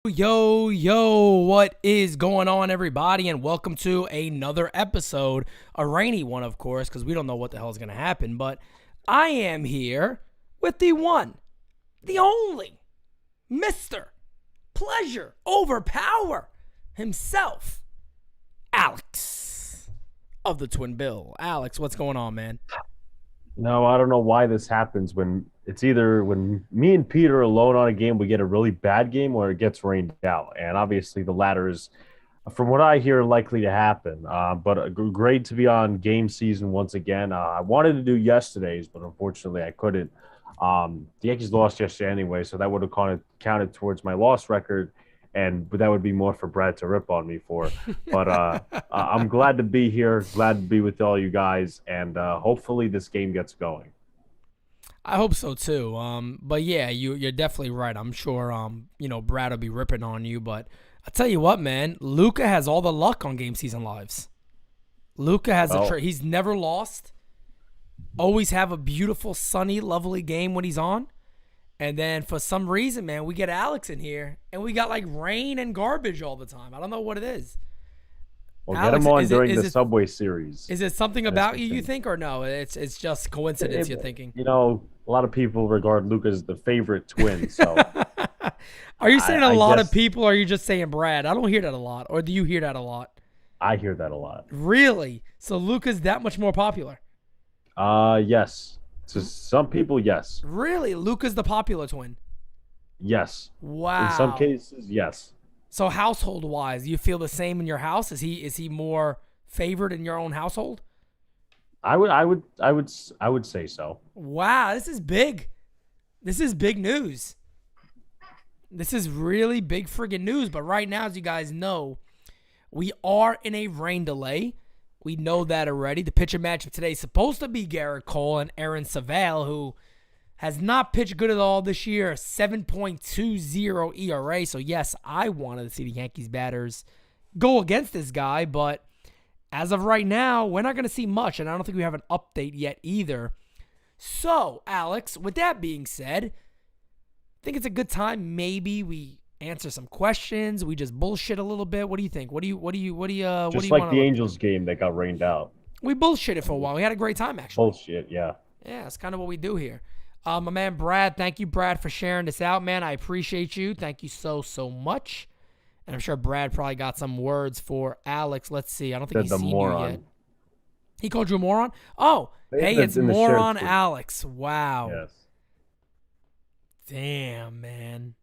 Yo, what is going on, everybody, and welcome to another episode, a rainy one, of course, because we don't know what the hell is going to happen, but I am here with the one, the only, Mr. Pleasure Overpower himself, Alex of the Twin Bill. Alex, what's going on, man? No, I don't know why this happens when it's either when me and Peter are alone on a game, we get a really bad game, or it gets rained out. And obviously, the latter is, from what I hear, likely to happen. But great to be on GameSZN once again. I wanted to do yesterday's, but unfortunately, I couldn't. The Yankees lost yesterday anyway, so that would have counted towards my loss record, but that would be more for Brad to rip on me for. But I'm glad to be here, glad to be with all you guys, and hopefully this game gets going. I hope so too. But yeah, you're definitely right. I'm sure Brad will be ripping on you, but I tell you what, man, Luca has all the luck on GameSZN Lives. Luca has he's never lost. Always have a beautiful, sunny, lovely game when he's on. And then for some reason, man, we get Alex in here and we got like rain and garbage all the time. I don't know what it is. Well, Alex, get him on during the Subway Series. Is it something about you think, or no? It's just coincidence you're thinking? You know, a lot of people regard Luca as the favorite twin. So, are you saying a lot of people, or are you just saying Brad? I don't hear that a lot. Or do you hear that a lot? I hear that a lot. Really? So Luca's that much more popular? Yes. To some people, yes. Really? Luca's the popular twin? Yes. Wow. In some cases, yes. So household-wise, you feel the same in your house? Is he more favored in your own household? I would say so. Wow, this is big. This is big news. This is really big friggin' news. But right now, as you guys know, we are in a rain delay. We know that already. The pitcher matchup today is supposed to be Garrett Cole and Aaron Savale, who has not pitched good at all this year. 7.20 ERA. So, yes, I wanted to see the Yankees batters go against this guy. But as of right now, we're not going to see much. And I don't think we have an update yet either. So, Alex, with that being said, I think it's a good time. Maybe we answer some questions. We just bullshit a little bit. What do you think? What do you Just like the Angels game that got rained out. We bullshitted for a while. We had a great time, actually. Bullshit, yeah. Yeah, that's kind of what we do here. My man Brad, thank you, Brad, for sharing this out, man. I appreciate you. Thank you so much. And I'm sure Brad probably got some words for Alex. Let's see. I don't think he's seen you yet. He called you a moron? Oh, hey, it's Moron Alex. Wow. Yes. Damn, man.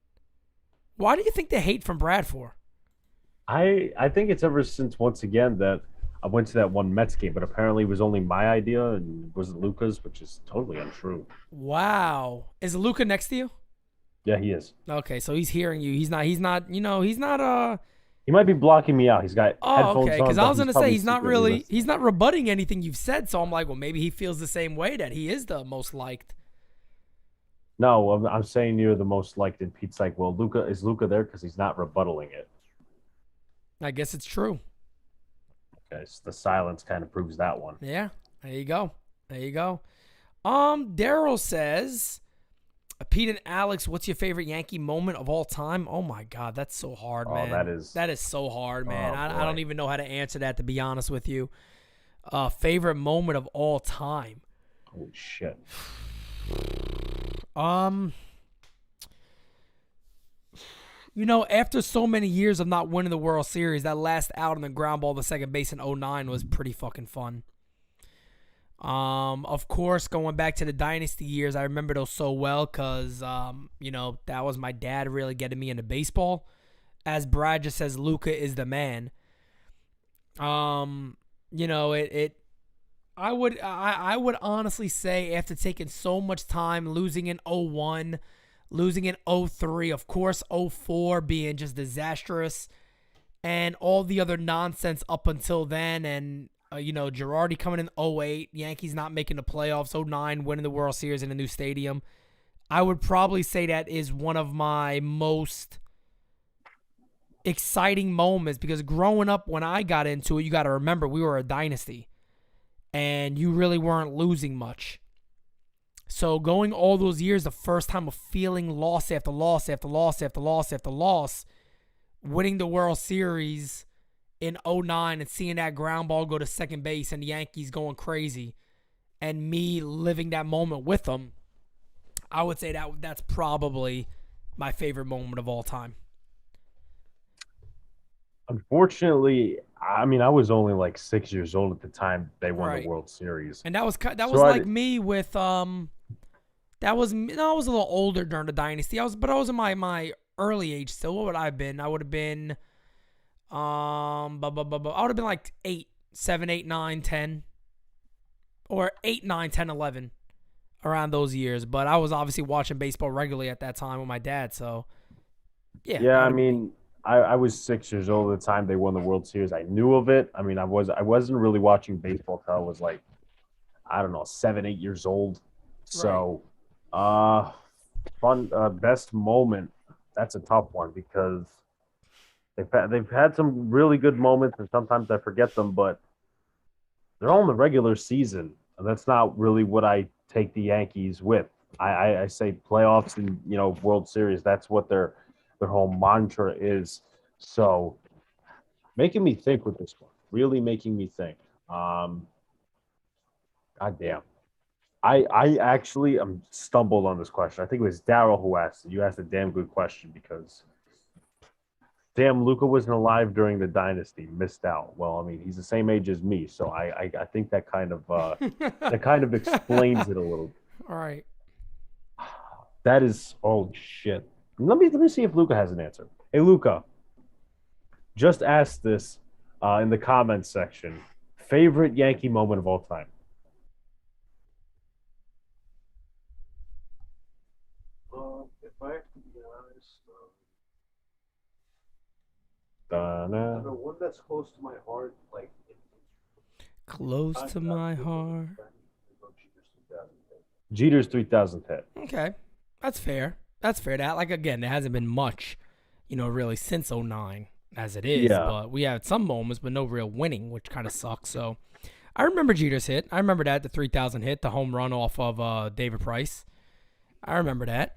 Why do you think the hate from Brad for? I think it's ever since, once again, that I went to that one Mets game, but apparently it was only my idea and it wasn't Luca's, which is totally untrue. Wow. Is Luca next to you? Yeah, he is. Okay, so he's hearing you. He's not He might be blocking me out. He's got headphones on. Okay, because I was going to say he's not rebutting anything you've said, so I'm like, well, maybe he feels the same way, that he is the most liked. No, I'm saying you're the most liked, and Pete's like, well, is Luca there because he's not rebuttaling it? I guess it's true. Okay, so the silence kind of proves that one. Yeah, there you go. Daryl says, Pete and Alex, what's your favorite Yankee moment of all time? Oh my God, that's so hard, man. That is so hard, man. I don't even know how to answer that, to be honest with you. Favorite moment of all time. Holy shit. After so many years of not winning the World Series, that last out on the ground ball to second base in 2009 was pretty fucking fun. Of course, going back to the dynasty years, I remember those so well because, that was my dad really getting me into baseball. As Brad just says, Luca is the man. I would honestly say, after taking so much time, losing in 2001, losing in 2003, of course 2004 being just disastrous, and all the other nonsense up until then, and Girardi coming in 2008, Yankees not making the playoffs, 2009 winning the World Series in a new stadium. I would probably say that is one of my most exciting moments, because growing up when I got into it, you got to remember we were a dynasty. And you really weren't losing much. So going all those years, the first time of feeling loss after loss after loss after loss after loss, winning the World Series in '09 and seeing that ground ball go to second base and the Yankees going crazy and me living that moment with them, I would say that's probably my favorite moment of all time. Unfortunately, I mean, I was only like 6 years old at the time they won the Right. World Series. And that was So like me with that was no, I was a little older during the dynasty. But I was in my early age still. What would I have been? I would have been I would have been like 8, 7, 8, 9, 10, or 8, 9, 10, 11, around those years. But I was obviously watching baseball regularly at that time with my dad. So yeah, yeah, that would I have been me. mean, I was 6 years old at the time they won the World Series. I knew of it. I mean, I wasn't really watching baseball till I was like, I don't know, 7, 8 years old. Right. So, uh, fun best moment. That's a tough one because they've had some really good moments, and sometimes I forget them, but they're all in the regular season, and that's not really what I take the Yankees with. I say playoffs and World Series. That's what their whole mantra is. So making me think with this one, really making me think. God damn. I actually stumbled on this question. I think it was Daryl who asked it. You asked a damn good question because damn, Luca wasn't alive during the dynasty, missed out. Well, I mean, he's the same age as me, so I think that kind of explains it a little. All right. That is holy shit. Let me see if Luca has an answer. Hey, Luca, just ask this in the comments section. Favorite Yankee moment of all time? If I have to be honest, I Da-na. don't know, one that's close to my heart, like Close to my heart. Jeter's 3000th hit. Okay. That's fair. That's fair. That, like, again, there hasn't been much, really since '09 as it is, Yeah. but we had some moments, but no real winning, which kind of sucks. So I remember Jeter's hit. I remember that, the 3000 hit, the home run off of David Price. I remember that.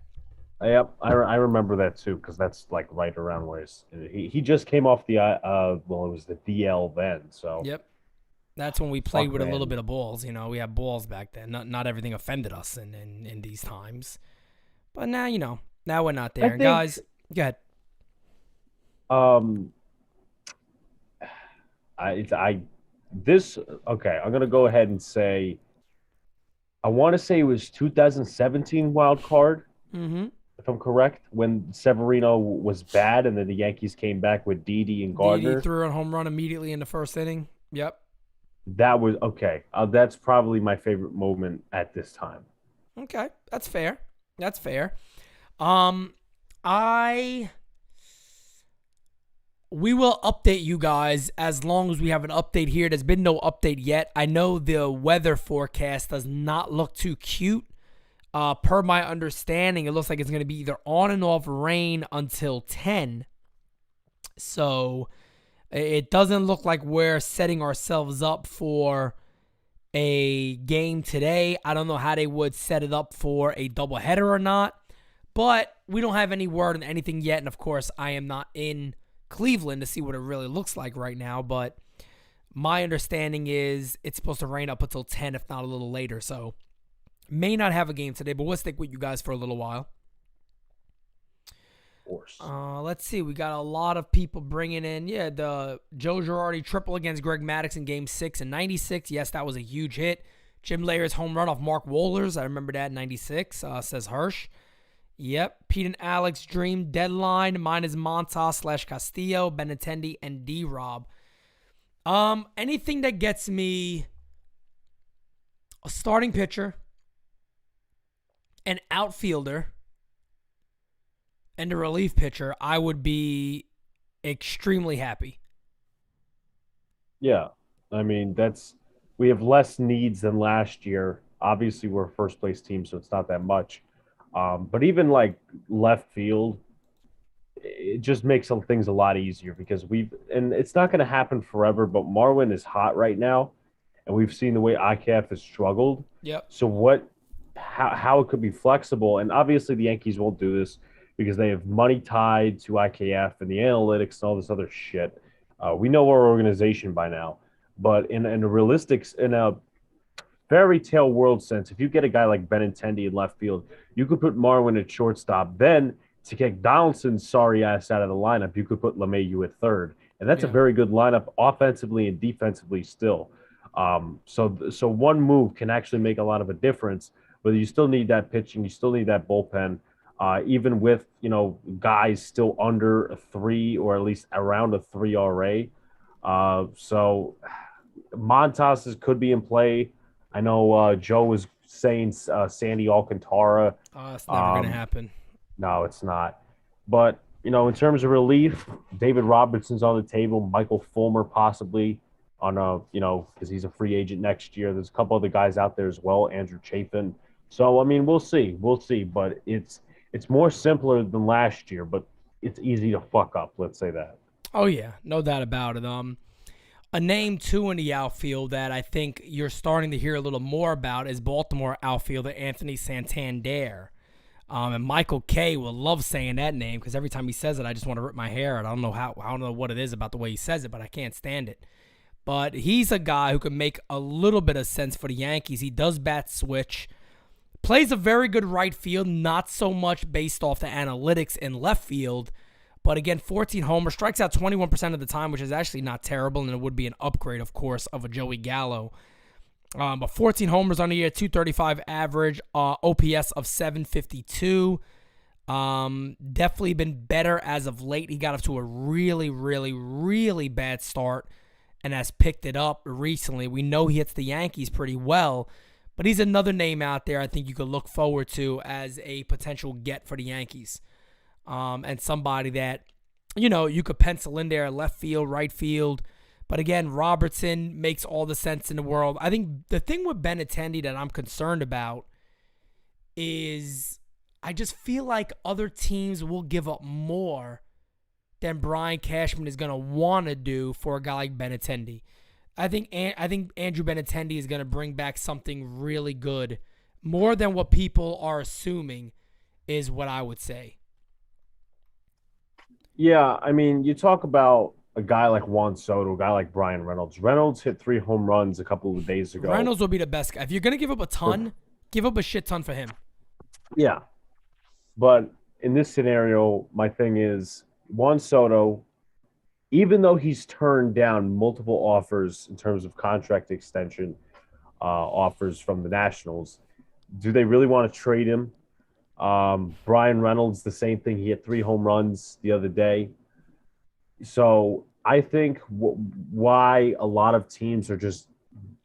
Yep, I remember that too because that's like right around where he just came off the well, it was the DL then, so Yep. That's when we played fuck with a little man. bit of balls. We had balls back then. Not everything offended us in these times. But now, now we're not I there. think Guys, go ahead. um I this okay, I'm gonna go ahead and say I want to say it was 2017 wild card Mm-hmm. if I'm correct when Severino was bad and then the Yankees came back with Didi and Didi Gardner. threw a home run immediately in the first inning. Yep. That was okay. That's probably my favorite moment at this time. Okay, that's fair. That's fair. Um, I we will update you guys as long as we have an update here. There's been no update yet. I know the weather forecast does not look too cute. Per my understanding, it looks like it's going to be either on and off rain until 10. So it doesn't look like we're setting ourselves up for a game today. I don't know how they would set it up for a doubleheader or not, but we don't have any word on anything yet. And of course, I am not in Cleveland to see what it really looks like right now, but my understanding is it's supposed to rain up until 10, if not a little later. So may not have a game today, but we'll stick with you guys for a little while. Of course. Let's see. We got a lot of people bringing in. Yeah, the Joe Girardi triple against Greg Maddux in Game 6 in '96. Yes, that was a huge hit. Jim Layer's home run off Mark Wohlers. I remember that in '96, says Hirsch. Yep. Pete and Alex dream deadline. Mine is Montas / Castillo, Benintendi, and D-Rob. Anything that gets me a starting pitcher, an outfielder, and a relief pitcher, I would be extremely happy. Yeah. I mean, we have less needs than last year. Obviously, we're a first place team, so it's not that much. But even like left field, it just makes some things a lot easier because and it's not going to happen forever, but Marwin is hot right now, and we've seen the way IKF has struggled. Yep. So how it could be flexible, and obviously the Yankees won't do this. because they have money tied to IKF and the analytics and all this other shit. We know our organization by now, but in a fairy tale world sense, if you get a guy like Benintendi in left field, you could put Marwin at shortstop. Then to kick Donaldson's sorry ass out of the lineup, you could put LeMahieu at third, and that's a very good lineup offensively and defensively still. So one move can actually make a lot of a difference. But you still need that pitching, you still need that bullpen. Even with guys still under a 3 or at least around a 3 RA. So Montas could be in play. I know Joe was saying Sandy Alcantara. It's never going to happen. No, it's not. But, in terms of relief, David Robertson's on the table, Michael Fulmer possibly on because he's a free agent next year. There's a couple other guys out there as well, Andrew Chafin. So, we'll see. But it's more simpler than last year, but it's easy to fuck up, let's say that. Oh, yeah, no doubt about it. A name, too, in the outfield that I think you're starting to hear a little more about is Baltimore outfielder Anthony Santander. And Michael K will love saying that name because every time he says it, I just want to rip my hair out. I don't know what it is about the way he says it, but I can't stand it. But he's a guy who can make a little bit of sense for the Yankees. He does bat switch. Plays a very good right field, not so much based off the analytics in left field. But again, 14 homers, strikes out 21% of the time, which is actually not terrible, and it would be an upgrade, of course, of a Joey Gallo. But 14 homers on the year, 235 average, OPS of 752. Definitely been better as of late. He got off to a really, really, really bad start and has picked it up recently. We know he hits the Yankees pretty well. But he's another name out there I think you could look forward to as a potential get for the Yankees. And somebody that, you could pencil in there, left field, right field. But again, Robertson makes all the sense in the world. I think the thing with Benintendi that I'm concerned about is I just feel like other teams will give up more than Brian Cashman is going to want to do for a guy like Benintendi. I think Andrew Benintendi is going to bring back something really good, more than what people are assuming, is what I would say. Yeah, you talk about a guy like Juan Soto, a guy like Brian Reynolds. Reynolds hit 3 home runs a couple of days ago. Reynolds will be the best guy. If you're going to give up a ton, give up a shit ton for him. Yeah. But in this scenario, my thing is Juan Soto, even though he's turned down multiple offers in terms of contract extension offers from the Nationals, do they really want to trade him? Brian Reynolds, the same thing. He hit 3 home runs the other day. So I think why a lot of teams are just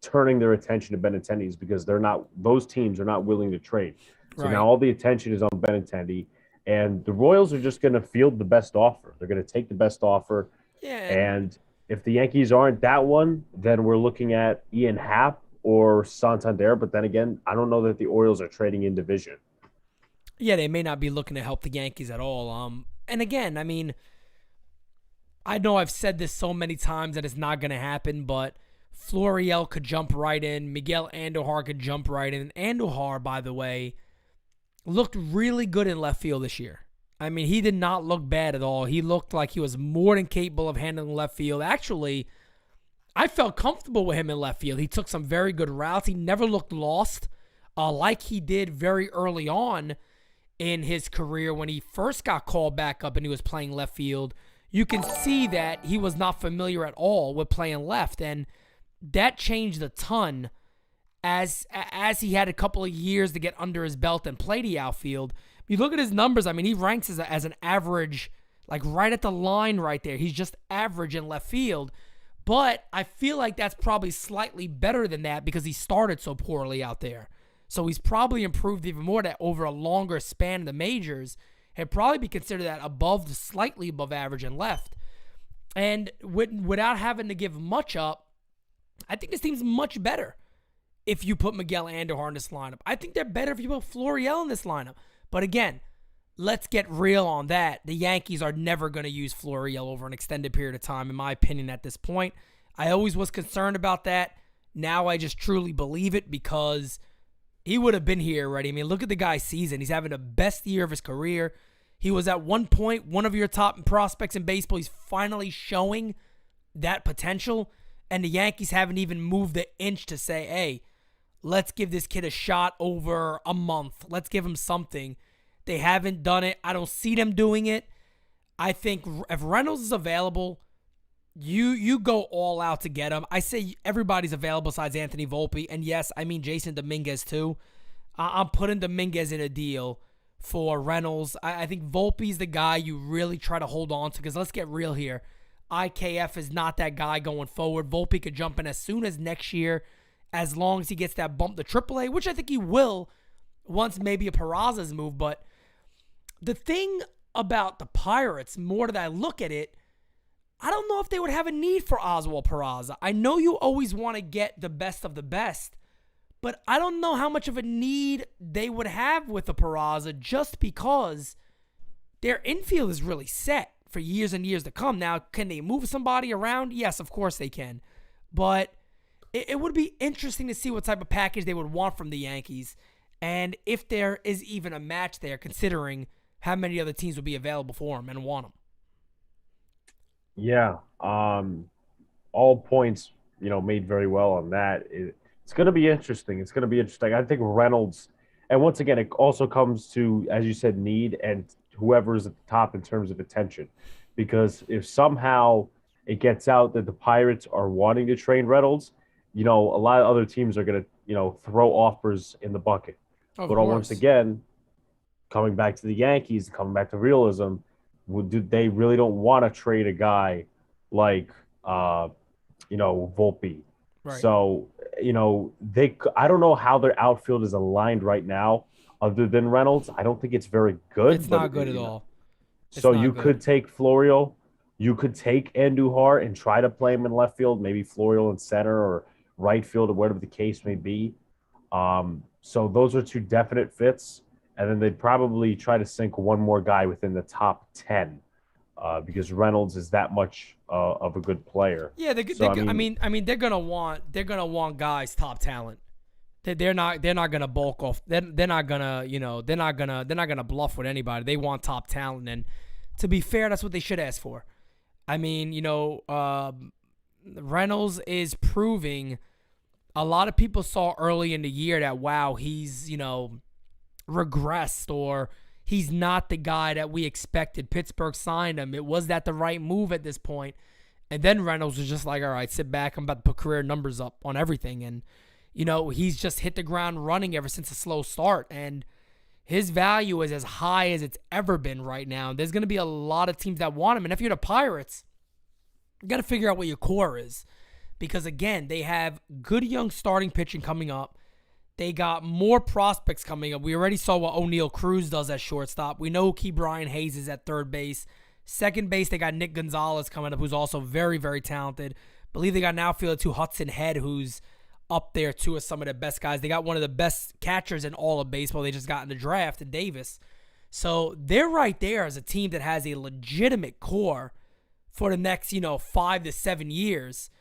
turning their attention to Benintendi is because those teams are not willing to trade. So now all the attention is on Benintendi, and the Royals are just going to field the best offer. They're going to take the best offer. Yeah. And if the Yankees aren't that one, then we're looking at Ian Happ or Santander. But then again, I don't know that the Orioles are trading in division. Yeah, they may not be looking to help the Yankees at all. And again, I know I've said this so many times that it's not going to happen, but Florial could jump right in. Miguel Andujar could jump right in. Andujar, by the way, looked really good in left field this year. He did not look bad at all. He looked like he was more than capable of handling left field. Actually, I felt comfortable with him in left field. He took some very good routes. He never looked lost like he did very early on in his career when he first got called back up and he was playing left field. You can see that he was not familiar at all with playing left, and that changed a ton as he had a couple of years to get under his belt and play the outfield. You look at his numbers, he ranks as an average, like right at the line right there. He's just average in left field. But I feel like that's probably slightly better than that because he started so poorly out there. So he's probably improved even more that over a longer span in the majors. He'd probably be considered that slightly above average in left. And without having to give much up, I think this team's much better if you put Miguel Andujar in this lineup. I think they're better if you put Florial in this lineup. But again, let's get real on that. The Yankees are never going to use Florial over an extended period of time, in my opinion, at this point. I always was concerned about that. Now I just truly believe it because he would have been here already. Look at the guy's season. He's having the best year of his career. He was at one point one of your top prospects in baseball. He's finally showing that potential, and the Yankees haven't even moved an inch to say, hey, let's give this kid a shot over a month. Let's give him something. They haven't done it. I don't see them doing it. I think if Reynolds is available, you go all out to get him. I say everybody's available besides Anthony Volpe. And yes, I mean Jason Dominguez too. I'm putting Dominguez in a deal for Reynolds. I think Volpe's the guy you really try to hold on to, because let's get real here. IKF is not that guy going forward. Volpe could jump in as soon as next year, as long as he gets that bump to AAA, which I think he will once maybe a Peraza's move. But the thing about the Pirates, more that I look at it, I don't know if they would have a need for Oswald Peraza. I know you always want to get the best of the best, but I don't know how much of a need they would have with a Peraza, just because their infield is really set for years and years to come. Now, can they move somebody around? Yes, of course they can. But it would be interesting to see what type of package they would want from the Yankees, and if there is even a match there, considering how many other teams would be available for him and want him. Yeah. All points, made very well on that. It's going to be interesting. It's going to be interesting. I think Reynolds, and once again, it also comes to, as you said, need and whoever's at the top in terms of attention. Because if somehow it gets out that the Pirates are wanting to trade Reynolds, a lot of other teams are going to, throw offers in the bucket. Of but course. Once again, coming back to the Yankees, coming back to realism, they really don't want to trade a guy like, Volpe. Right. So, I don't know how their outfield is aligned right now, other than Reynolds. I don't think it's very good. It's not good at all. So you could take Florio, you could take Andujar and try to play him in left field, maybe Florio in center or right field or whatever the case may be. So those are two definite fits. And then they'd probably try to sink one more guy within the top 10 because Reynolds is that much of a good player. Yeah, I mean they're gonna want guys top talent. They're not gonna bulk off. They're not gonna bluff with anybody. They want top talent, and to be fair, that's what they should ask for. I mean, Reynolds is proving. A lot of people saw early in the year that he's regressed, or he's not the guy that we expected. Pittsburgh signed him. Was that the right move at this point? And then Reynolds was just like, all right, sit back. I'm about to put career numbers up on everything. And, he's just hit the ground running ever since a slow start. And his value is as high as it's ever been right now. There's going to be a lot of teams that want him. And if you're the Pirates, you got to figure out what your core is. Because, again, they have good young starting pitching coming up. They got more prospects coming up. We already saw what O'Neal Cruz does at shortstop. We know Key Brian Hayes is at third base. Second base, they got Nick Gonzalez coming up, who's also very, very talented. Believe they got an outfielder too, Hudson Head, who's up there too as some of the best guys. They got one of the best catchers in all of baseball. They just got in the draft, in Davis. So they're right there as a team that has a legitimate core for the next, 5 to 7 years.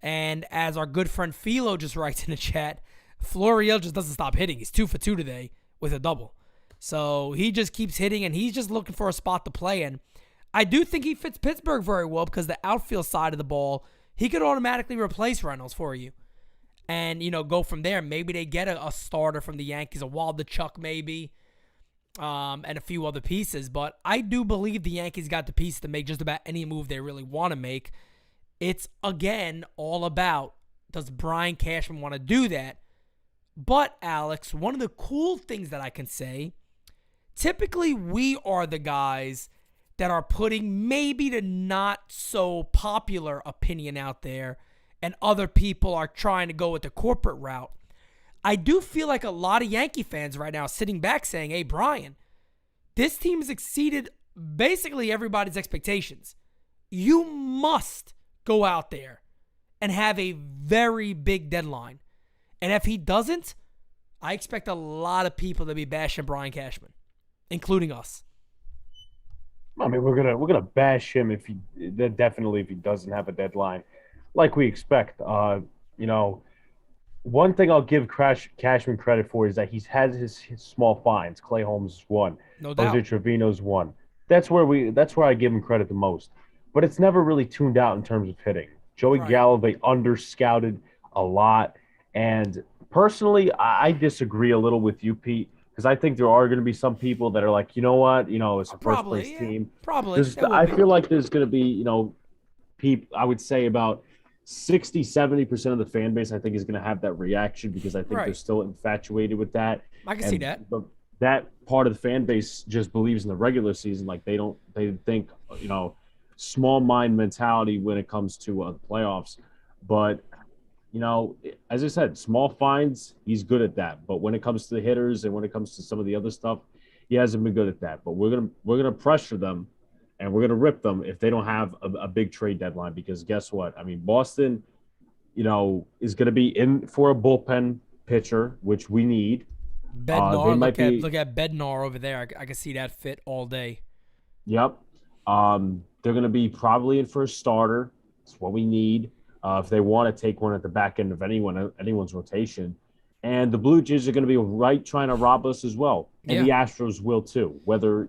And as our good friend Philo just writes in the chat, Florial just doesn't stop hitting. He's 2 for 2 today with a double. So he just keeps hitting, and he's just looking for a spot to play in. I do think he fits Pittsburgh very well because the outfield side of the ball, he could automatically replace Reynolds for you. And, go from there. Maybe they get a starter from the Yankees, a Waldichuk maybe, and a few other pieces. But I do believe the Yankees got the piece to make just about any move they really want to make. It's, again, all about, does Brian Cashman want to do that? But, Alex, one of the cool things that I can say, typically we are the guys that are putting maybe the not so popular opinion out there, and other people are trying to go with the corporate route. I do feel like a lot of Yankee fans right now are sitting back saying, hey, Brian, this team has exceeded basically everybody's expectations. You must go out there and have a very big deadline. And if he doesn't, I expect a lot of people to be bashing Brian Cashman, including us. I mean, we're gonna bash him if he doesn't have a deadline, like we expect. One thing I'll give Cashman credit for is that he's had his small finds. Clay Holmes is one. No doubt. Jose Trevino's one. that's where I give him credit the most. But it's never really tuned out in terms of hitting. Joey Right. Gallo, they under scouted a lot. And personally, I disagree a little with you, Pete, because I think there are going to be some people that are like, you know what, it's a first place Probably, yeah. team. Probably. There will I be. feel like there's going to be, people, I would say about 60-70% of the fan base, I think, is going to have that reaction because I think they're Right. still infatuated with that. I can see And that. that part of the fan base just believes in the regular season. Like they think, small mind mentality when it comes to the playoffs. But, as I said, small finds, he's good at that. But when it comes to the hitters and when it comes to some of the other stuff, he hasn't been good at that. But we're gonna pressure them and we're going to rip them if they don't have a big trade deadline. Because guess what? I mean, Boston, is going to be in for a bullpen pitcher, which we need. They Bednar, might be, look at Bednar over there. I can see that fit all day. yep. They're going to be probably in for a starter. It's what we need if they want to take one at the back end of anyone's rotation. And the Blue Jays are going to be right trying to rob us as well. And the Astros will too, whether,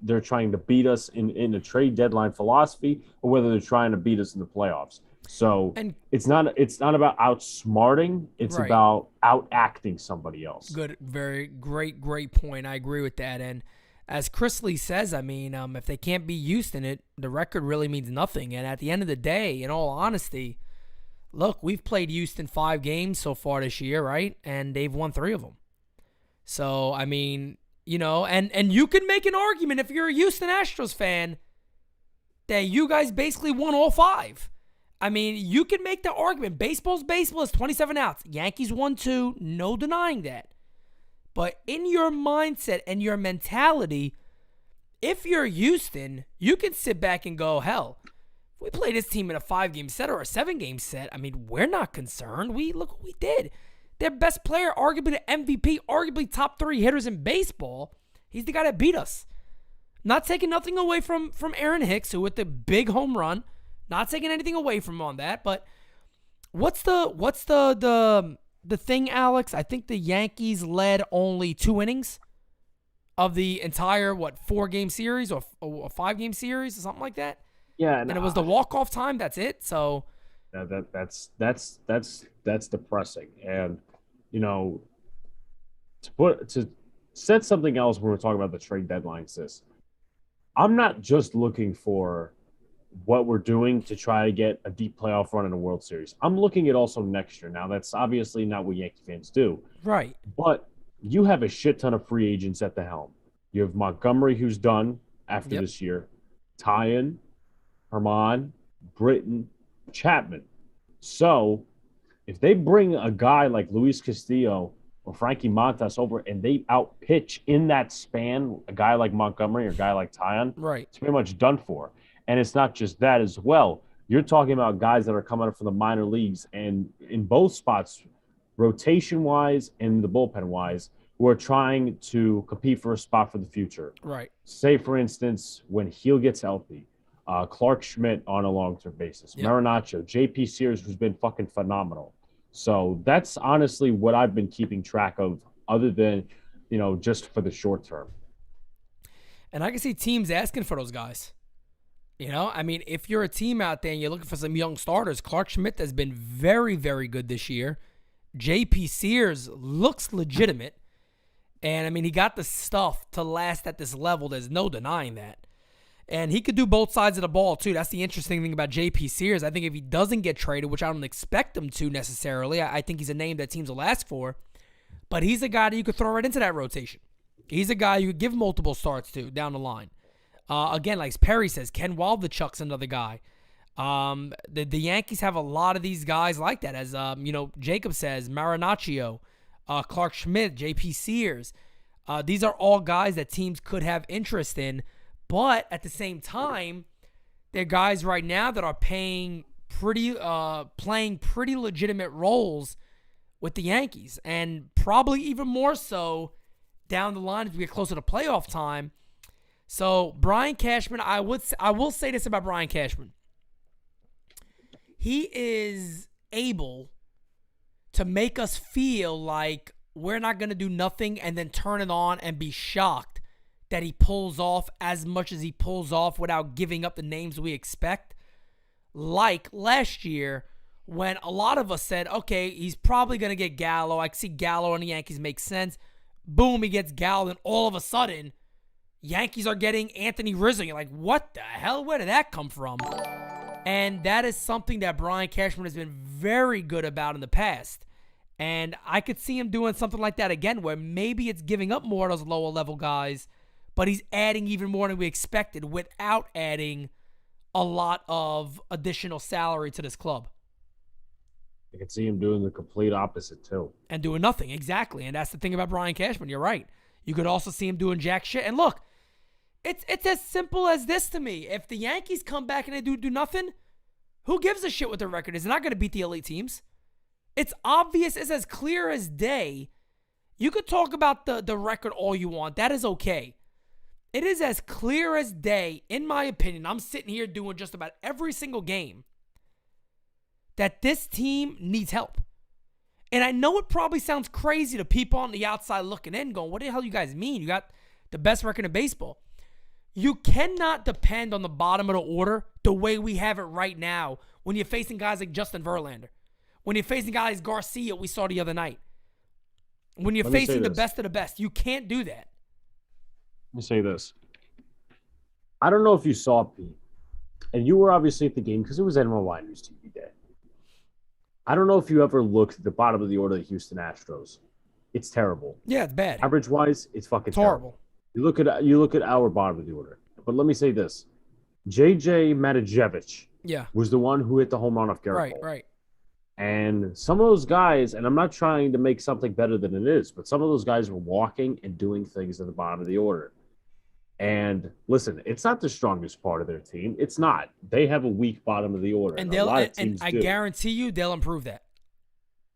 they're trying to beat us in a trade deadline philosophy or whether they're trying to beat us in the playoffs. So And it's not about outsmarting, it's Right. about outacting somebody else. good, very great point. I agree with that. And as Chris Lee says, I mean, if they can't be Houston, the record really means nothing. And at the end of the day, in all honesty, look, we've played Houston 5 games so far this year, right? And they've won 3 of them. So, I mean, and you can make an argument if you're a Houston Astros fan that you guys basically won all 5. I mean, you can make the argument. Baseball's baseball is 27 outs. Yankees won 2. No denying that. But in your mindset and your mentality, if you're Houston, you can sit back and go, hell, if we play this team in a 5-game set or a 7-game set, I mean, we're not concerned. Look what we did. Their best player, arguably the MVP, arguably top 3 hitters in baseball, he's the guy that beat us. Not taking nothing away from Aaron Hicks, who with the big home run, not taking anything away from him on that. But what's the thing, Alex? I think the Yankees led only 2 innings of the entire 4-game series or a 5-game series or something like that. Yeah, And it was the walk-off time. That's it. So that's depressing. And to set something else when we're talking about the trade deadline, sis, I'm not just looking for what we're doing to try to get a deep playoff run in a World Series. I'm looking at also next year. Now, that's obviously not what Yankee fans do. right. But you have a shit ton of free agents at the helm. You have Montgomery, who's done after this year, Tyon, Herman, Britton, Chapman. So if they bring a guy like Luis Castillo or Frankie Montas over and they outpitch in that span a guy like Montgomery or a guy like Tyon, Right. it's pretty much done for. And it's not just that as well. You're talking about guys that are coming up from the minor leagues and in both spots, rotation-wise and the bullpen-wise, who are trying to compete for a spot for the future. Right. Say, for instance, when Heel gets healthy, Clark Schmidt on a long-term basis, Marinaccio, J.P. Sears, who's been fucking phenomenal. So that's honestly what I've been keeping track of other than, just for the short term. And I can see teams asking for those guys. I mean, if you're a team out there and you're looking for some young starters, Clark Schmidt has been very, very good this year. J.P. Sears looks legitimate. And, I mean, he got the stuff to last at this level. There's no denying that. And he could do both sides of the ball, too. That's the interesting thing about J.P. Sears. I think if he doesn't get traded, which I don't expect him to necessarily, I think he's a name that teams will ask for. But he's a guy that you could throw right into that rotation. He's a guy you could give multiple starts to down the line. Again, like Perry says, Ken Waldachuk's another guy. The Yankees have a lot of these guys like that. As Jacob says, Marinaccio, Clark Schmidt, J.P. Sears. These are all guys that teams could have interest in. But at the same time, they're guys right now that are playing pretty legitimate roles with the Yankees. And probably even more so down the line as we get closer to playoff time. So Brian Cashman, I will say this about Brian Cashman. He is able to make us feel like we're not going to do nothing and then turn it on and be shocked that he pulls off as much as he pulls off without giving up the names we expect. Like last year when a lot of us said, okay, he's probably going to get Gallo. I see Gallo on the Yankees make sense. Boom, he gets Gallo, and all of a sudden, Yankees are getting Anthony Rizzo. You're like, what the hell? Where did that come from? And that is something that Brian Cashman has been very good about in the past. And I could see him doing something like that again, where maybe it's giving up more of those lower level guys, but he's adding even more than we expected without adding a lot of additional salary to this club. I can see him doing the complete opposite too. And doing nothing, exactly. And that's the thing about Brian Cashman. You're right. You could also see him doing jack shit. And look, it's as simple as this to me. If the Yankees come back and they do nothing, who gives a shit what their record is? They're not going to beat the elite teams. It's obvious. It's as clear as day. You could talk about the record all you want. That is okay. It is as clear as day, in my opinion. I'm sitting here doing just about every single game that this team needs help. And I know it probably sounds crazy to people on the outside looking in going, what the hell you guys mean? You got the best record in baseball. You cannot depend on the bottom of the order the way we have it right now when you're facing guys like Justin Verlander. When you're facing guys like Garcia, we saw the other night. When you're facing the best of the best, you can't do that. Let me say this. I don't know if you saw Pete, and you were obviously at the game because it was NyynewsTV day. I don't know if you ever looked at the bottom of the order of the Houston Astros. It's terrible. Yeah, it's bad. Average-wise, it's fucking horrible. You look at our bottom of the order. But let me say this. J.J. Matijevic was the one who hit the home run off Garrett Cole. Right. And some of those guys, and I'm not trying to make something better than it is, but some of those guys were walking and doing things at the bottom of the order. And listen, it's not the strongest part of their team. It's not. They have a weak bottom of the order. And I guarantee you they'll improve that.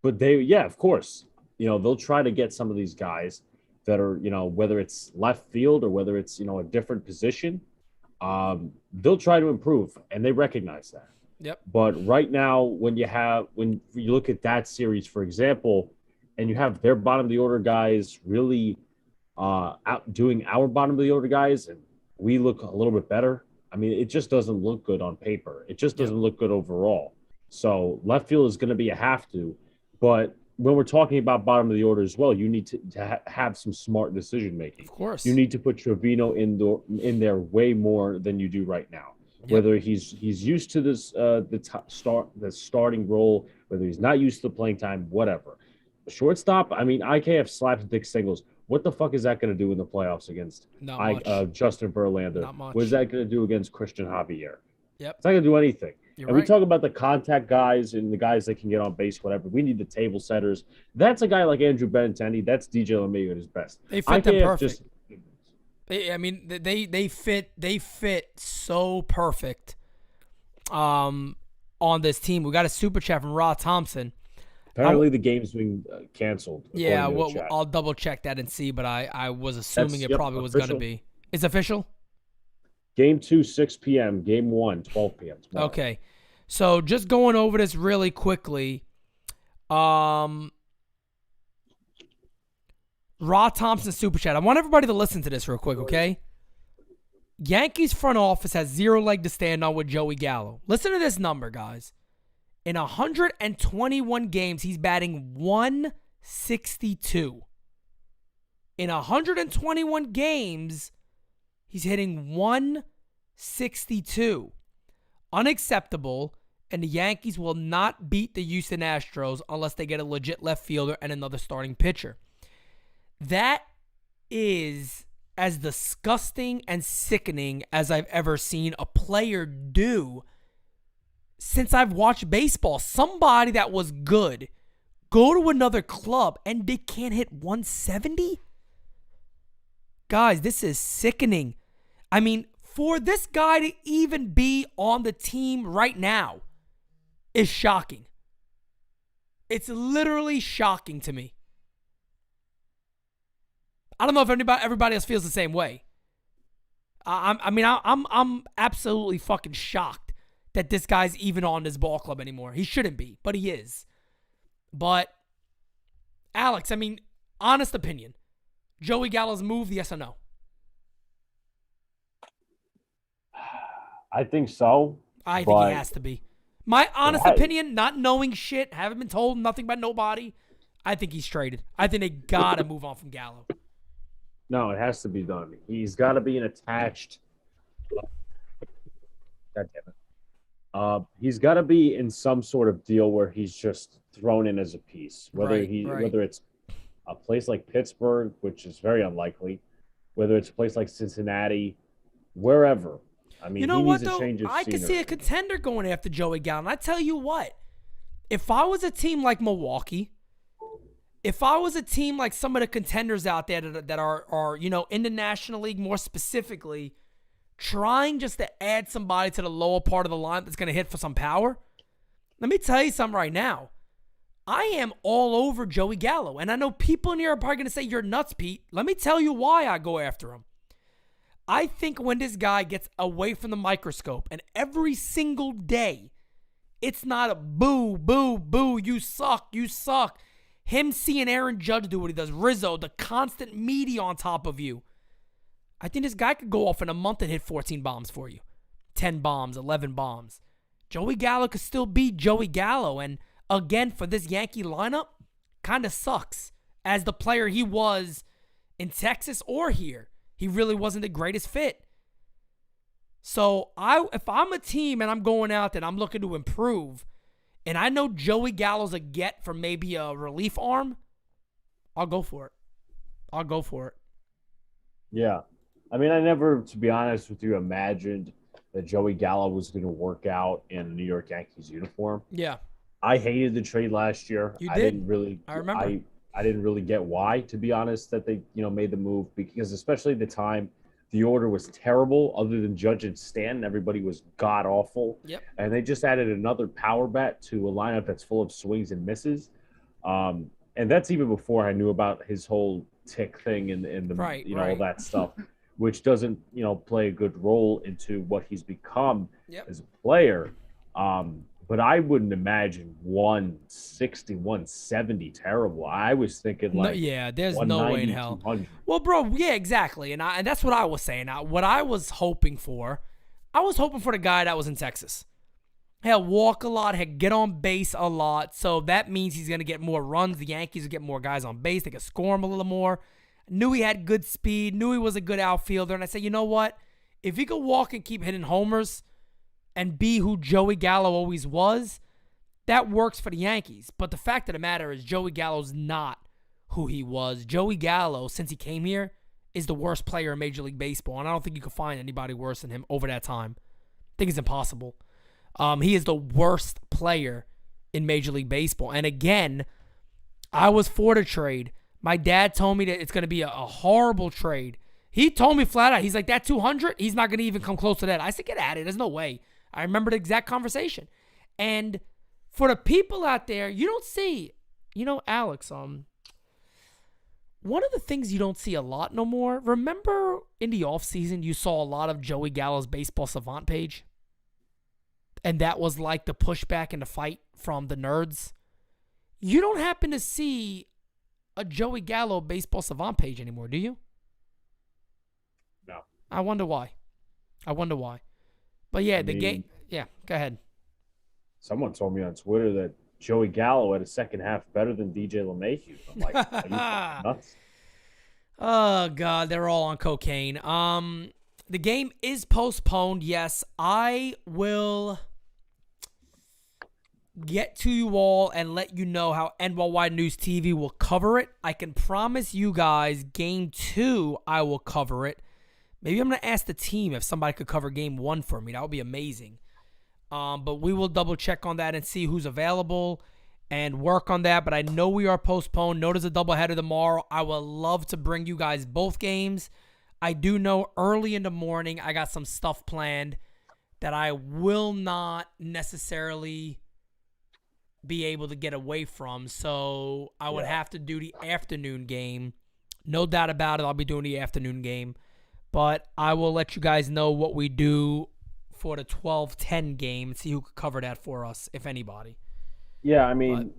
But of course. They'll try to get some of these guys that are, whether it's left field or whether it's, a different position, they'll try to improve, and they recognize that. Yep. But right now, when you look at that series, for example, and you have their bottom of the order guys really outdoing our bottom of the order guys, and we look a little bit better. I mean, it just doesn't look good on paper. It just doesn't look good overall. So left field is going to be a have to, but when we're talking about bottom of the order as well, you need to have some smart decision making. Of course, you need to put Trevino in there way more than you do right now. Yep. Whether he's used to this the starting role, whether he's not used to playing time, whatever. Shortstop, I mean, IKF slaps dick singles. What the fuck is that going to do in the playoffs against Justin Verlander? Not much. What is that going to do against Christian Javier? Yep. It's not going to do anything. You're and right. we talk about the contact guys and the guys that can get on base, whatever. We need the table setters. That's a guy like Andrew Benintendi. That's DJ LeMahieu at his best. They fit them perfect. They fit so perfect on this team. We got a super chat from Rod Thompson. Apparently the game's being canceled. Yeah, I'll double check that and see, but I was assuming it probably was going to be. It's official? Game 2, 6 p.m. Game 1, 12 p.m. tomorrow. Okay. So just going over this really quickly. Rod Thompson super chat. I want everybody to listen to this real quick, okay? Yankees front office has 0 leg to stand on with Joey Gallo. Listen to this number, guys. In 121 games, he's batting 162. In 121 games, he's hitting 162. Unacceptable, and the Yankees will not beat the Houston Astros unless they get a legit left fielder and another starting pitcher. That is as disgusting and sickening as I've ever seen a player do since I've watched baseball. Somebody that was good go to another club and they can't hit 170? Guys, this is sickening. I mean, for this guy to even be on the team right now is shocking. It's literally shocking to me. I don't know if everybody else feels the same way. I'm absolutely fucking shocked that this guy's even on this ball club anymore. He shouldn't be, but he is. But Alex, I mean, honest opinion, Joey Gallo's move, yes or no? I think so. I think but he has to be. My honest Right. opinion, not knowing shit, haven't been told nothing by nobody, I think he's traded. I think they got to move on from Gallo. No, it has to be done. He's got to be an attached. God damn it. He's got to be in some sort of deal where he's just thrown in as a piece. Whether Right. whether it's a place like Pittsburgh, which is very unlikely, whether it's a place like Cincinnati, wherever. I mean, You know he what, needs a though? change of I scenery. could see a contender going after Joey Gallo. And I tell you what, if I was a team like Milwaukee, if I was a team like some of the contenders out there that are in the National League more specifically, trying just to add somebody to the lower part of the line that's going to hit for some power, let me tell you something right now. I am all over Joey Gallo. And I know people in here are probably going to say, you're nuts, Pete. Let me tell you why I go after him. I think when this guy gets away from the microscope and every single day, it's not a boo, boo, boo, you suck, you suck. Him seeing Aaron Judge do what he does, Rizzo, the constant media on top of you. I think this guy could go off in a month and hit 14 bombs for you. 10 bombs, 11 bombs. Joey Gallo could still be Joey Gallo. And again, for this Yankee lineup, kind of sucks. As the player he was in Texas or here, he really wasn't the greatest fit. So if I'm a team and I'm going out there and I'm looking to improve, and I know Joey Gallo's a get for maybe a relief arm, I'll go for it. I'll go for it. Yeah. I mean, I never, to be honest with you, imagined that Joey Gallo was going to work out in a New York Yankees uniform. Yeah. I hated the trade last year. You I did? didn't really. I remember. I didn't really get why, to be honest, that they made the move, because especially at the time, the order was terrible. Other than Judge and Stanton, everybody was god awful. Yep. And they just added another power bat to a lineup that's full of swings and misses. And that's even before I knew about his whole tick thing and the all that stuff, which doesn't play a good role into what he's become as a player. But I wouldn't imagine 160, 170 terrible. I was thinking there's no way in hell. 200. Well, bro, yeah, exactly. And that's what I was saying. What I was hoping for, the guy that was in Texas. He'll walk a lot, he'll get on base a lot. So that means he's going to get more runs. The Yankees will get more guys on base. They can score him a little more. Knew he had good speed, knew he was a good outfielder. And I said, you know what? If he could walk and keep hitting homers and be who Joey Gallo always was, that works for the Yankees. But the fact of the matter is Joey Gallo's not who he was. Joey Gallo, since he came here, is the worst player in Major League Baseball, and I don't think you can find anybody worse than him over that time. I think it's impossible. He is the worst player in Major League Baseball. And again, I was for the trade. My dad told me that it's going to be a horrible trade. He told me flat out, he's like, that 200, he's not going to even come close to that. I said, get at it. There's no way. I remember the exact conversation. And for the people out there, you don't see, Alex, one of the things you don't see a lot no more, remember in the offseason you saw a lot of Joey Gallo's Baseball Savant page? And that was like the pushback and the fight from the nerds. You don't happen to see a Joey Gallo Baseball Savant page anymore, do you? No. I wonder why. But yeah, game. Yeah, go ahead. Someone told me on Twitter that Joey Gallo had a second half better than DJ LeMahieu. I'm like, are you fucking nuts? Oh God, they're all on cocaine. The game is postponed. Yes, I will get to you all and let you know how NyynewsTV will cover it. I can promise you guys, Game 2, I will cover it. Maybe I'm going to ask the team if somebody could cover Game 1 for me. That would be amazing. But we will double check on that and see who's available and work on that. But I know we are postponed. Know there's a doubleheader tomorrow. I would love to bring you guys both games. I do know early in the morning I got some stuff planned that I will not necessarily be able to get away from. So I would have to do the afternoon game. No doubt about it. I'll be doing the afternoon game. But I will let you guys know what we do for the 12-10 game and see who could cover that for us, if anybody. Yeah, I mean,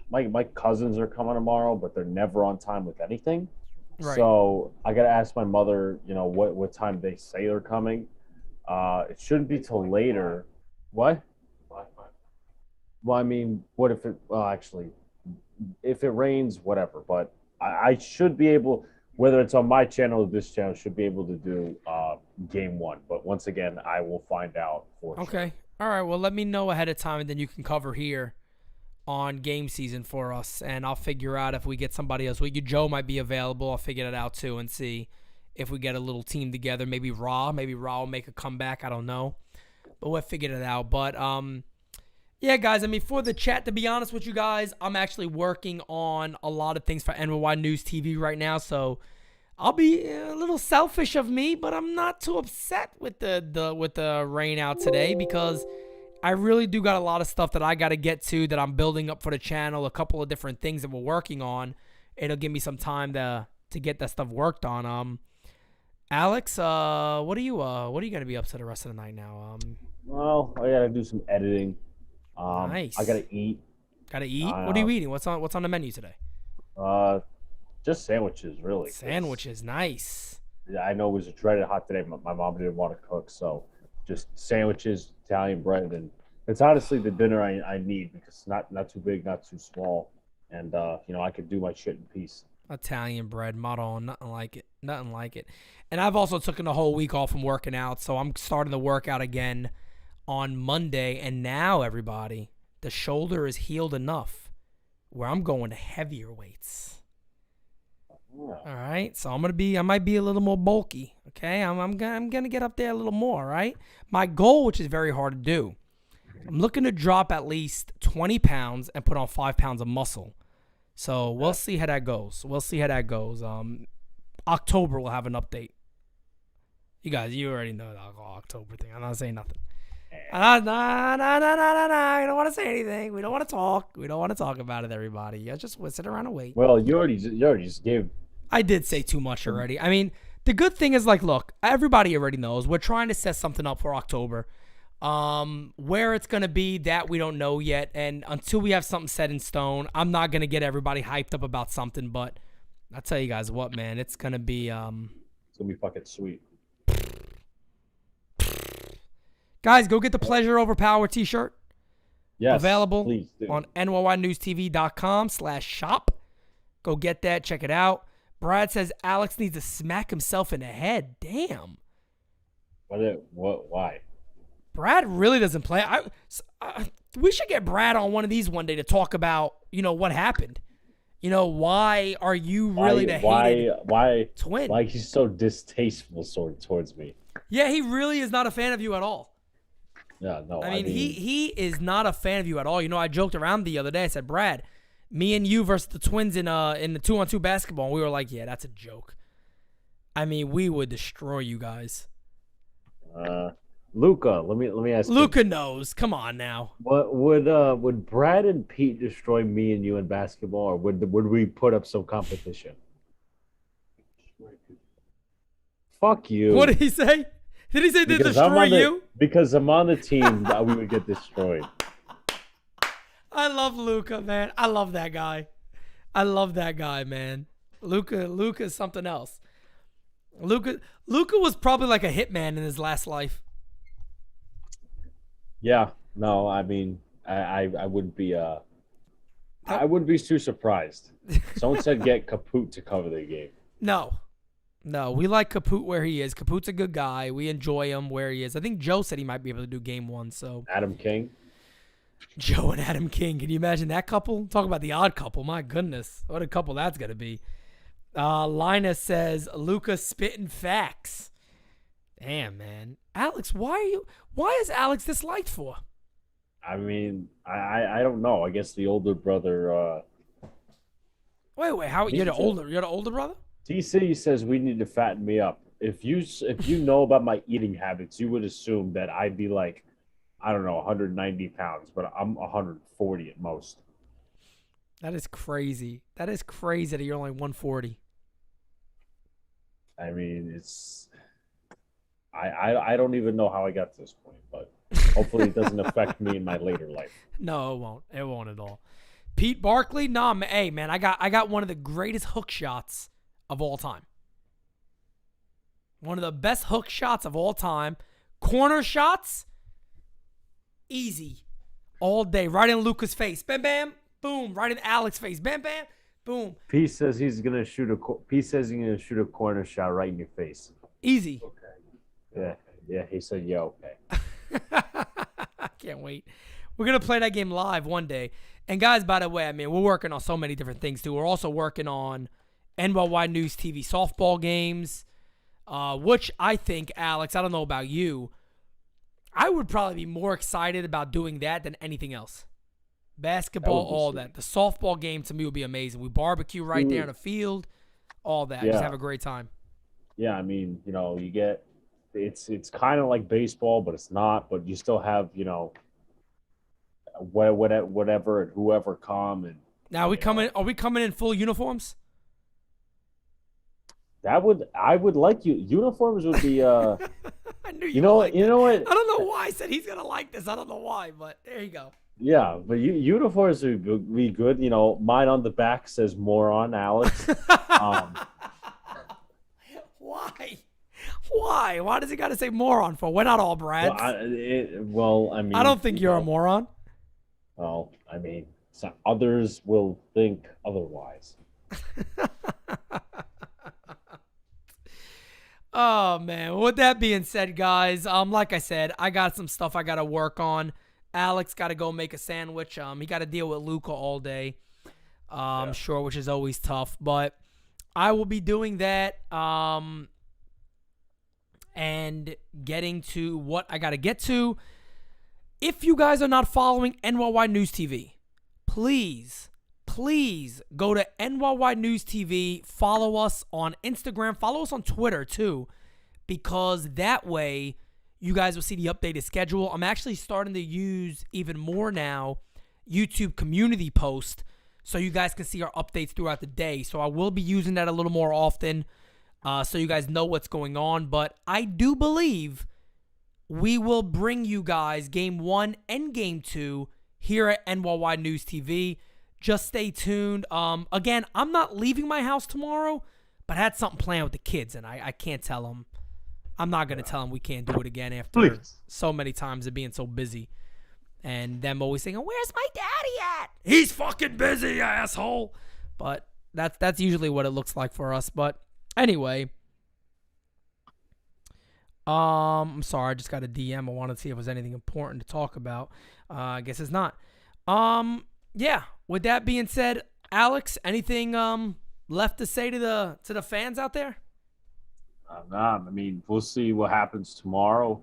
my cousins are coming tomorrow, but they're never on time with anything. Right. So I got to ask my mother, what time they say they're coming. It shouldn't be till later. What? Well, I mean, what if it? Well, actually, if it rains, whatever. But I should be able, whether it's on my channel or this channel, should be able to do game one. But once again, I will find out for Okay. sure. All right. Well, let me know ahead of time, and then you can cover here on game season for us, and I'll figure out if we get somebody else. Joe might be available. I'll figure that out too and see if we get a little team together. Maybe Raw will make a comeback. I don't know, but we'll figure it out. But yeah, guys. I mean, for the chat, to be honest with you guys, I'm actually working on a lot of things for NY News TV right now, so I'll be a little selfish of me, but I'm not too upset with the rain out today because I really do got a lot of stuff that I got to get to that I'm building up for the channel, a couple of different things that we're working on. It'll give me some time to get that stuff worked on. Alex, what are you going to be up to the rest of the night now? Well, I gotta do some editing. Nice. I gotta eat. Gotta eat? What are you eating? What's on the menu today? Just sandwiches, really. Sandwiches, nice. Yeah, I know it was dreaded hot today. My mom didn't want to cook, so just sandwiches, Italian bread, and it's honestly the dinner I need because it's not too big, not too small, and I could do my shit in peace. Italian bread, motto, nothing like it. Nothing like it. And I've also taken a whole week off from working out, so I'm starting to work out again on Monday. And now, everybody, the shoulder is healed enough where I'm going to heavier weights. Yeah. All right, so I might be a little more bulky. Okay, I'm gonna get up there a little more. All right, my goal, which is very hard to do, I'm looking to drop at least 20 pounds and put on 5 pounds of muscle. So we'll see how that goes. October we'll have an update. You guys, you already know the October thing. I'm not saying nothing. No. You don't want to say anything. We don't want to talk. We don't want to talk about it, everybody. You just sit around and wait. Well, you already just gave. I did say too much already. I mean, the good thing is, like, look, everybody already knows. We're trying to set something up for October. Where it's going to be, that we don't know yet. And until we have something set in stone, I'm not going to get everybody hyped up about something. But I'll tell you guys what, man, it's going to be... It's going to be fucking sweet. Guys, go get the Pleasure Over Power t-shirt. Yes, available please do. on NyynewsTV.com/shop. Go get that. Check it out. Brad says Alex needs to smack himself in the head. Damn. What? Why? Brad really doesn't play. We should get Brad on one of these one day to talk about, what happened. Why are you really the hated twin? Why he's so distasteful towards me? Yeah, he really is not a fan of you at all. Yeah, no. I mean, he is not a fan of you at all. I joked around the other day. I said, Brad, me and you versus the Twins in the 2-on-2 basketball. And we were like, yeah, that's a joke. I mean, we would destroy you guys. Luca, let me ask you. Luca knows. Come on now. What would Brad and Pete destroy me and you in basketball, or would we put up some competition? Fuck you. What did he say? Did he say they destroy you? Because I'm on the team, that we would get destroyed. I love Luca, man. I love that guy. Man. Luca is something else. Luca was probably like a hitman in his last life. Yeah. No, I mean, I wouldn't be I wouldn't be too surprised. Someone said get Kaput to cover the game. No, we like Kaput where he is. Kaput's a good guy. We enjoy him where he is. I think Joe said he might be able to do game one. So Adam King. Joe and Adam King. Can you imagine that couple? Talk about the odd couple. My goodness. What a couple that's going to be. Linus says, Luca spitting facts. Damn, man. Alex, why is Alex disliked for? I mean, I don't know. I guess the older brother. Wait. How you're the older brother? TC says we need to fatten me up. If you know about my eating habits, you would assume that I'd be like, I don't know, 190 pounds, but I'm 140 at most. That is crazy. That you're only 140. I mean, I don't even know how I got to this point, but hopefully it doesn't affect me in my later life. No, it won't. It won't at all. Pete Barkley, nah, hey man, I got one of the greatest hook shots of all time. One of the best hook shots of all time. Corner shots, easy. All day. Right in Luca's face. Bam, bam. Boom. Right in Alex's face. Bam, bam. Boom. P says he's gonna shoot a corner shot right in your face. Easy. Okay. Yeah. He said, "Yeah, okay." I can't wait. We're going to play that game live one day. And guys, by the way, I mean, we're working on so many different things too. We're also working on NyynewsTV softball games, which I think, Alex, I don't know about you, I would probably be more excited about doing that than anything else. Basketball, all that. The softball game to me would be amazing. We barbecue right there in the field, all that. Yeah. Just have a great time. Yeah, I mean, you get it's kind of like baseball, but it's not. But you still have, whatever and whoever come and. Now, are we coming in full uniforms? I would like uniforms would be. I knew you know what? I don't know why I said he's gonna like this. I don't know why, but there you go. Yeah, but uniforms would be good. Mine on the back says "moron, Alex." Why? Why? Why does he got to say moron for? We're not all Brads. I mean, I don't think you're a moron. Well, I mean, others will think otherwise. Oh man. With that being said, guys, like I said, I got some stuff I got to work on. Alex got to go make a sandwich. He got to deal with Luca all day. I'm sure, which is always tough, but I will be doing that. And getting to what I got to get to. If you guys are not following NyynewsTV, please go to NyynewsTV. Follow us on Instagram. Follow us on Twitter, too, because that way you guys will see the updated schedule. I'm actually starting to use even more now YouTube community post so you guys can see our updates throughout the day. So I will be using that a little more often. So you guys know what's going on. But I do believe we will bring you guys Game 1 and Game 2 here at NyynewsTV. Just stay tuned. Again, I'm not leaving my house tomorrow, but I had something planned with the kids, and I can't tell them. I'm not going to tell them we can't do it again after so many times of being so busy. And them always saying, "Where's my daddy at?" He's fucking busy, asshole. But that's usually what it looks like for us. But anyway, I'm sorry, I just got a DM. I wanted to see if there was anything important to talk about. I guess it's not. Yeah. With that being said, Alex, anything left to say to the fans out there? I mean, we'll see what happens tomorrow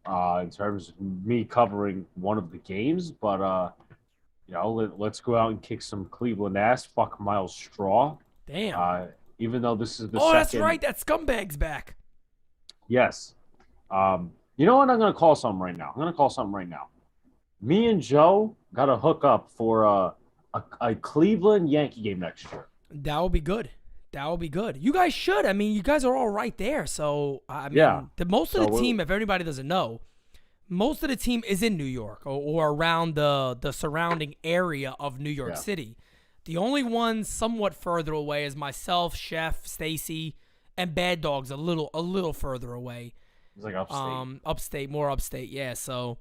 in terms of me covering one of the games. But let's go out and kick some Cleveland ass. Fuck Miles Straw. Damn. Even though this is the second. second. That's right. That scumbag's back. Yes. You know what? I'm going to call something right now. Me and Joe got to hook up for a Cleveland Yankee game next year. That will be good. You guys should. I mean, you guys are all right there. So, I mean, most of the team, if everybody doesn't know, most of the team is in New York or around the surrounding area of New York City. The only one somewhat further away is myself, Chef, Stacy, and Bad Dog's a little further away. It's like upstate. More upstate, yeah. So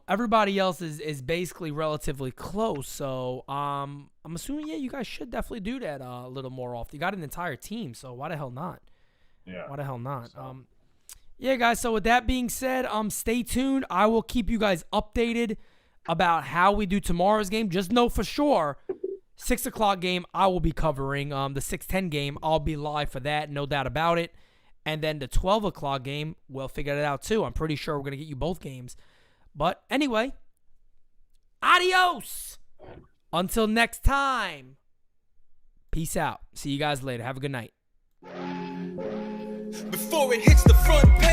everybody else is basically relatively close. So I'm assuming, you guys should definitely do that a little more often. You got an entire team, so why the hell not? Yeah. Why the hell not? So. Yeah, guys, so with that being said, stay tuned. I will keep you guys updated about how we do tomorrow's game. Just know for sure, 6 o'clock game I will be covering. The 6:10 game, I'll be live for that, no doubt about it. And then the 12 o'clock game, we'll figure it out too. I'm pretty sure we're going to get you both games. But anyway, adios. Until next time. Peace out. See you guys later. Have a good night. Before it hits the front page.